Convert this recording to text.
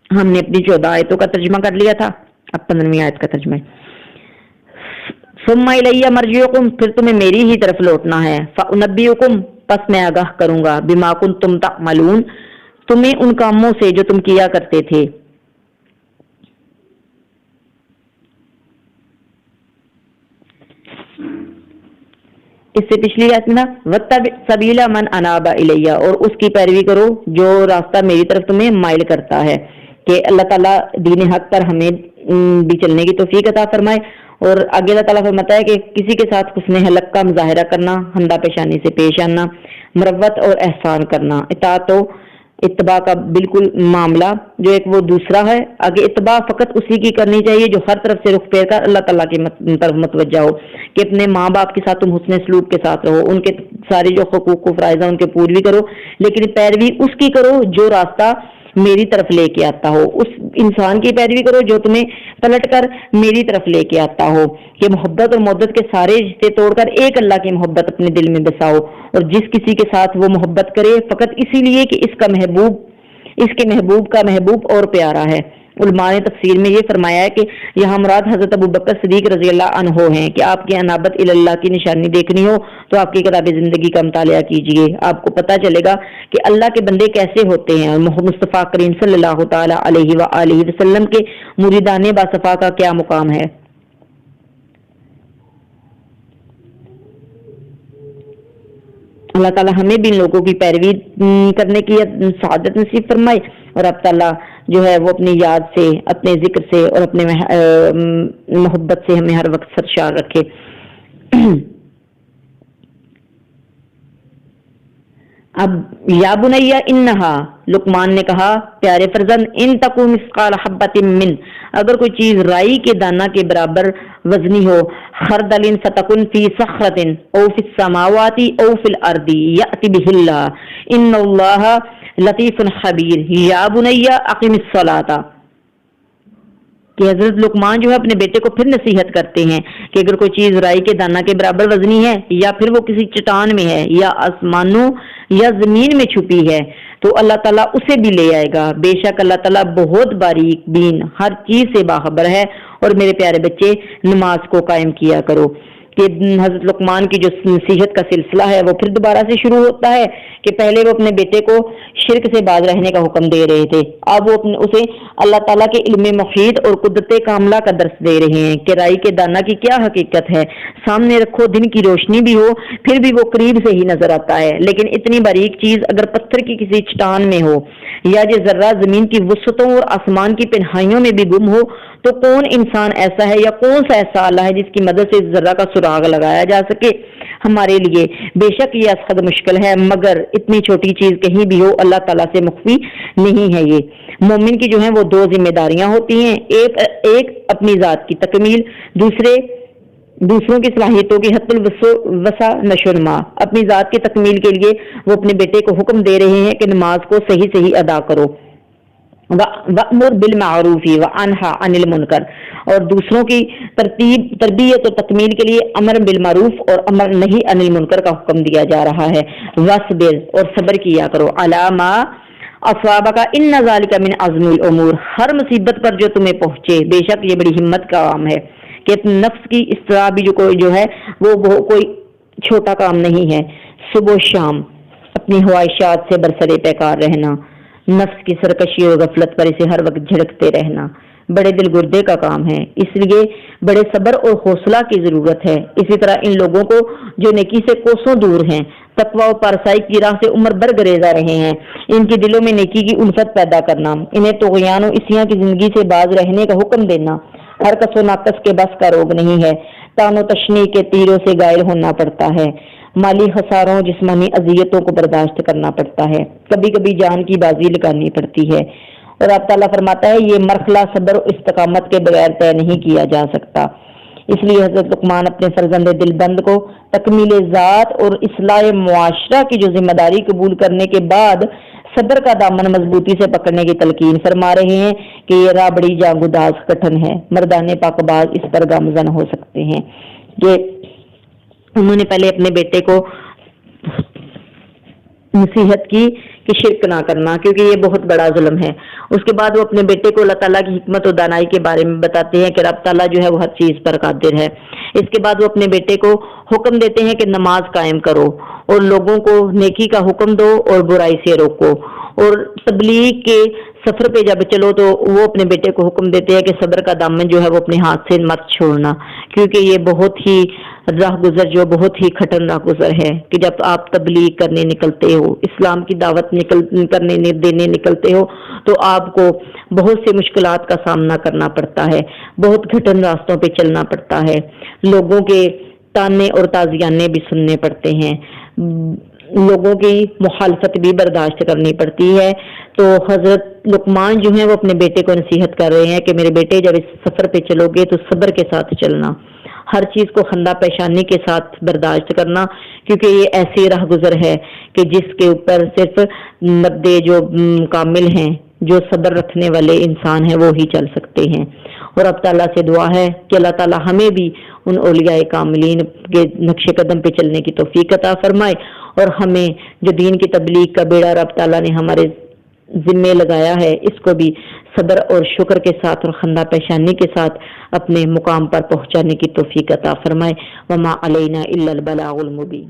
ہم نے اپنی 14 آیتوں کا ترجمہ کر لیا تھا، اب 15ویں آیت کا ترجمہ ہے۔ ثم الی مرجعکم، پھر تمہیں میری ہی طرف لوٹنا ہے، فانبئکم، پس میں آگاہ کروں گا، بما کنتم تعملون، تمہیں ان کاموں سے جو تم کیا کرتے تھے۔ اس سے پچھلی آیت میں وَاتَّبِعْ سَبِیلَ مَنْ أَنَابَ إِلَيَّ، اور اس کی پیروی کرو جو راستہ میری طرف تمہیں مائل کرتا ہے، کہ اللہ تعالیٰ دین حق پر ہمیں بھی چلنے کی توفیق عطا فرمائے۔ اور آگے اللہ تعالیٰ فرماتا ہے کہ کسی کے ساتھ حسن حلق کا مظاہرہ کرنا، ہمدہ پیشانی سے پیش آنا، مروت اور احسان کرنا، اطاعت و اتباع کا بالکل معاملہ جو ایک وہ دوسرا ہے۔ آگے اتباع فقط اسی کی کرنی چاہیے جو ہر طرف سے رخ پھیر کر اللہ تعالیٰ کی طرف متوجہ ہو، کہ اپنے ماں باپ کے ساتھ تم حسن سلوک کے ساتھ رہو، ان کے سارے جو حقوق و فرائض ہیں ان کے پوری کرو، لیکن پیروی اس کی کرو جو راستہ میری طرف لے کے آتا ہو، اس انسان کی پیروی کرو جو تمہیں پلٹ کر میری طرف لے کے آتا ہو، کہ محبت اور محبت کے سارے رشتے توڑ کر ایک اللہ کی محبت اپنے دل میں بساؤ، اور جس کسی کے ساتھ وہ محبت کرے فقط اسی لیے کہ اس کے محبوب کا محبوب اور پیارا ہے۔ علماء نے تفسیر میں یہ فرمایا ہے کہ یہاں مراد حضرت ابوبکر صدیق رضی اللہ عنہ ہیں، کہ آپ کی انابت اللہ کی نشانی دیکھنی ہو تو آپ کی کتاب زندگی کا مطالعہ کیجئے، آپ کو پتہ چلے گا کہ اللہ کے بندے کیسے ہوتے ہیں، اور مصطفیٰ کریم صلی اللہ تعالی علیہ وآلہ وسلم کے مریدان باصفا کا کیا مقام ہے۔ اللہ تعالیٰ ہمیں بھی ان لوگوں کی پیروی کرنے کی سعادت نصیب فرمائے، اور اب تعالیٰ جو ہے وہ اپنی یاد سے، اپنے ذکر سے اور اپنے محبت سے ہمیں ہر وقت سرشار رکھے۔ اب یا بنیا انہا، لقمان نے کہا پیارے فرزند، ان تکو مثقال حبۃ من، اگر کوئی چیز رائی کے دانہ کے برابر وزنی ہو، خردل فتکن فی صخرۃ او فی السماوات او فی الارض یأتی بہ اللہ ان اللہ لطیف خبیر، یا بنیا اقم الصلاۃ، کہ حضرت لقمان جو ہے اپنے بیٹے کو پھر نصیحت کرتے ہیں کہ اگر کوئی چیز رائی کے دانہ کے برابر وزنی ہے، یا پھر وہ کسی چٹان میں ہے، یا آسمانوں یا زمین میں چھپی ہے، تو اللہ تعالیٰ اسے بھی لے آئے گا، بے شک اللہ تعالیٰ بہت باریک بین ہر چیز سے باخبر ہے۔ اور میرے پیارے بچے، نماز کو قائم کیا کرو، کہ حضرت لقمان کی جو نصیحت کا سلسلہ ہے وہ پھر دوبارہ سے شروع ہوتا ہے، کہ پہلے وہ اپنے بیٹے کو شرک سے باز رہنے کا حکم دے رہے تھے، اب وہ اسے اللہ تعالیٰ کے علم محیط اور قدرت کاملہ کا درس دے رہے ہیں، کہ رائی کے دانہ کی کیا حقیقت ہے، سامنے رکھو، دن کی روشنی بھی ہو پھر بھی وہ قریب سے ہی نظر آتا ہے، لیکن اتنی باریک چیز اگر پتھر کی کسی چٹان میں ہو، یا جو ذرہ زمین کی وسعتوں اور آسمان کی پنہائیوں میں بھی گم ہو، تو کون انسان ایسا ہے یا کون سا ایسا اللہ ہے جس کی مدد سے اس ذرہ کا سراغ لگایا جا سکے ہمارے لیے؟ بے شک یہ اسخد مشکل ہے، مگر اتنی چھوٹی چیز کہیں بھی ہو اللہ تعالیٰ سے مخفی نہیں ہے۔ یہ مومن کی جو ہیں وہ دو ذمہ داریاں ہوتی ہیں، ایک اپنی ذات کی تکمیل، دوسروں کی صلاحیتوں کی حد الوسع نشر ما۔ اپنی ذات کی تکمیل کے لیے وہ اپنے بیٹے کو حکم دے رہے ہیں کہ نماز کو صحیح ادا کرو، وَأْمُرْ بِالْمَعْرُوفِ وَأَنْهَ عَنِ الْمُنْكَرِ، اور دوسروں کی تربیت اور تکمیل کے لیے امر بالمعروف اور امر نہی عن المنکر کا حکم دیا جا رہا ہے۔ وَاصْبِرْ، اور صبر کیا کرو، عَلَىٰ مَا أَصَابَكَ إِنَّ ذَلِكَ مِنْ عَزْمِ الْأُمُورِ، ہر مصیبت پر جو تمہیں پہنچے بے شک یہ بڑی ہمت کا کام ہے، کہ اپنے نفس کی اصلاح بھی جو ہے وہ کوئی چھوٹا کام نہیں ہے۔ صبح و شام اپنی خواہشات سے برسر پیکار رہنا، نفس کی سرکشی اور غفلت پر اسے ہر وقت جھڑکتے رہنا بڑے دل گردے کا کام ہے، اس لیے بڑے صبر اور حوصلہ کی ضرورت ہے۔ اسی طرح ان لوگوں کو جو نیکی سے کوسوں دور ہیں، تقوی و پارسائی کی راہ سے عمر بھر گریزا رہے ہیں، ان کے دلوں میں نیکی کی الفت پیدا کرنا، انہیں طغیان و عصیاں کی زندگی سے باز رہنے کا حکم دینا ہر کس و ناقص کے بس کا روگ نہیں ہے، تان و تشنی کے تیروں سے گائل ہونا پڑتا ہے، مالی خساروں جسمانی اذیتوں کو برداشت کرنا پڑتا ہے، کبھی کبھی جان کی بازی لگانی پڑتی ہے، اور اب تعالیٰ فرماتا ہے یہ مرحلہ صبر و استقامت کے بغیر طے نہیں کیا جا سکتا۔ اس لیے حضرت لقمان اپنے فرزند دل بند کو تکمیل ذات اور اصلاح معاشرہ کی جو ذمہ داری قبول کرنے کے بعد صبر کا دامن مضبوطی سے پکڑنے کی تلقین فرما رہے ہیں، کہ یہ راہ بڑی جانگوداز کٹھن ہے، مردان پاک باز اس پر گامزن ہو سکتے ہیں۔ کہ انہوں نے پہلے اپنے بیٹے کو نصیحت کی کہ شرک نہ کرنا، کیونکہ یہ بہت بڑا ظلم ہے۔ اس کے بعد وہ اپنے بیٹے کو اللہ تعالیٰ کی حکمت و دانائی کے بارے میں بتاتے ہیں کہ رب تعالیٰ جو ہے وہ ہر چیز پر قادر ہے۔ اس کے بعد وہ اپنے بیٹے کو حکم دیتے ہیں کہ نماز قائم کرو اور لوگوں کو نیکی کا حکم دو اور برائی سے روکو، اور تبلیغ کے سفر پہ جب چلو تو وہ اپنے بیٹے کو حکم دیتے ہیں کہ صبر کا دامن جو ہے وہ اپنے ہاتھ سے مت چھوڑنا، کیونکہ یہ بہت ہی راہ گزر جو بہت ہی خطرناک گزر ہے کہ جب آپ تبلیغ کرنے نکلتے ہو، اسلام کی دعوت دینے نکلتے ہو، تو آپ کو بہت سے مشکلات کا سامنا کرنا پڑتا ہے، بہت گھٹن راستوں پہ چلنا پڑتا ہے، لوگوں کے تانے اور تازیانے بھی سننے پڑتے ہیں، لوگوں کی مخالفت بھی برداشت کرنی پڑتی ہے۔ تو حضرت لقمان جو ہیں وہ اپنے بیٹے کو نصیحت کر رہے ہیں کہ میرے بیٹے جب اس سفر پہ چلو گے تو صبر کے ساتھ چلنا، ہر چیز کو خندہ پیشانی کے ساتھ برداشت کرنا، کیونکہ یہ ایسی راہ گزر ہے کہ جس کے اوپر صرف 90 جو کامل ہیں، جو صبر رکھنے والے انسان ہیں، وہ ہی چل سکتے ہیں۔ اور اب تعالیٰ سے دعا ہے کہ اللہ تعالیٰ ہمیں بھی ان اولیاء کاملین کے نقش قدم پہ چلنے کی توفیق عطا فرمائے، اور ہمیں جو دین کی تبلیغ کا بیڑا رب تعالیٰ نے ہمارے ذمے لگایا ہے، اس کو بھی صبر اور شکر کے ساتھ اور خندہ پیشانی کے ساتھ اپنے مقام پر پہنچانے کی توفیق عطا فرمائے۔ وما علینا الا البلاغ المبین۔